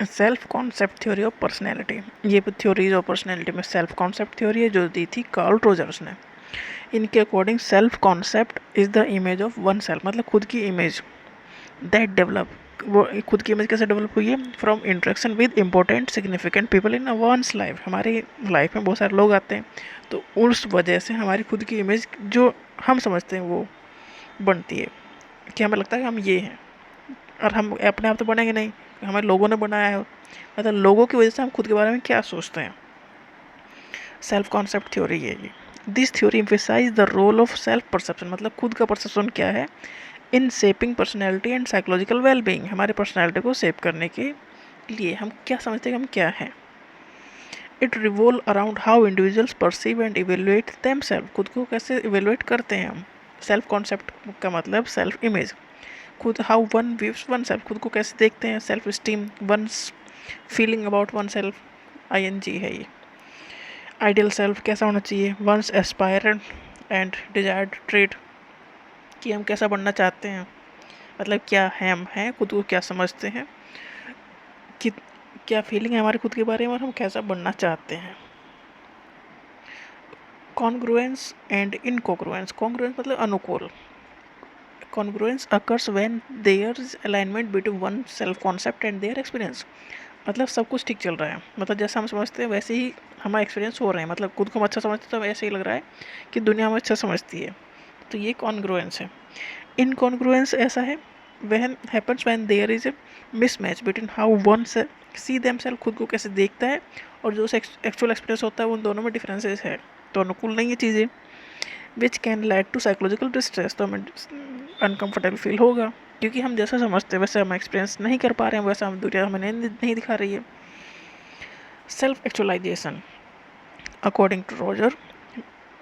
Self concept theory of personality, ये theories of personality में self concept theory है जो दी थी कार्ल रोजर्स ने। इनके according self concept is the image of one self, मतलब खुद की इमेज दैट डेवलप, वो खुद की इमेज कैसे डेवलप हुई है, from interaction with important significant people in one's life, हमारी लाइफ में बहुत सारे लोग आते हैं तो उस वजह से हमारी खुद की इमेज जो हम समझते हैं वो बनती है कि हमें लगता है कि हम ये हैं, और हम अपने आप तो बनेंगे नहीं, हमें लोगों ने बनाया है, मतलब लोगों की वजह से हम खुद के बारे में क्या सोचते हैं। सेल्फ कॉन्सेप्ट थ्योरी है ये। This theory emphasise the role of self perception, मतलब खुद का परसेप्शन क्या है in shaping personality and psychological wellbeing, हमारे पर्सनैलिटी को शेप करने के लिए हम क्या समझते हैं हम क्या हैं। It revolve around how individuals perceive and evaluate themselves, खुद को कैसे इवेल्युएट करते हैं हम। सेल्फ कॉन्सेप्ट का मतलब सेल्फ इमेज, खुद how one views one self, खुद को कैसे देखते हैं, self esteem, one's feeling about one self, ING है ये। आइडियल सेल्फ कैसा होना चाहिए, one's aspire and desired trait, कि हम कैसा बनना चाहते हैं, मतलब क्या है, हम हैं, खुद को क्या समझते हैं, कि क्या फीलिंग है हमारे खुद के बारे में और हम कैसा बनना चाहते हैं। कॉन्ग्रुएंस एंड इनकॉन्ग्रुएंस, कॉन्ग्रुएंस मतलब अनुकूल, congruence occurs when there is alignment between one self concept and their experience, मतलब सब कुछ ठीक चल रहा है, मतलब जैसा हम समझते हैं वैसे ही हमारा एक्सपीरियंस हो रहे हैं, मतलब खुद को हम अच्छा समझते हैं तो ऐसे ही लग रहा है कि दुनिया हमें अच्छा समझती है, तो ये कॉन्ग्रुएंस है। इनकॉन्ग्रुएंस ऐसा है वहन happens when there is a mismatch between how one's see themselves, खुद को कैसे देखता है, और जो एक्चुअल एक्सपीरियंस होता है उन दोनों में डिफरेंसेस है, तो अनुकूल नहीं है चीज़ें, which can lead to psychological distress, तो हमें अनकंफर्टेबल फील होगा क्योंकि हम जैसा समझते हैं वैसे हम एक्सपीरियंस नहीं कर पा रहे हैं, वैसा हम दुनिया हमें नहीं दिखा रही है। Self actualisation according to Roger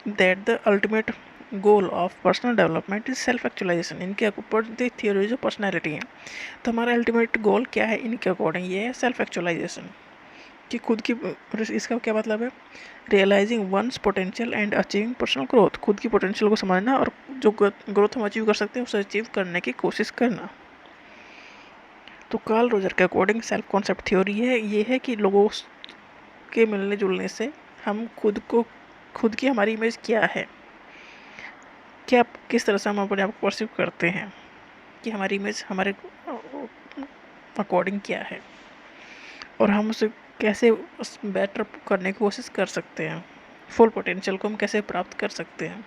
that the ultimate goal of personal development is self actualisation, इनके ऊपर थियोरी जो पर्सनैलिटी है, तो हमारा अल्टीमेट गोल क्या है इनके अकॉर्डिंग, ये है सेल्फ एक्चुअलाइजेशन, कि खुद की, इसका क्या मतलब है, realising one's potential and achieving personal growth, खुद की पोटेंशियल को समझना और जो ग्रोथ हम अचीव कर सकते हैं उसे अचीव करने की कोशिश करना। तो कार्ल रोजर के अकॉर्डिंग सेल्फ कॉन्सेप्ट थ्योरी है ये है कि लोगों के मिलने जुलने से हम खुद की हमारी इमेज क्या है, क्या किस तरह से हम अपने आप को परसीव करते हैं, कि हमारी इमेज हमारे अकॉर्डिंग क्या है और हम उसे कैसे बेटर करने की कोशिश कर सकते हैं, फुल पोटेंशियल को हम कैसे प्राप्त कर सकते हैं।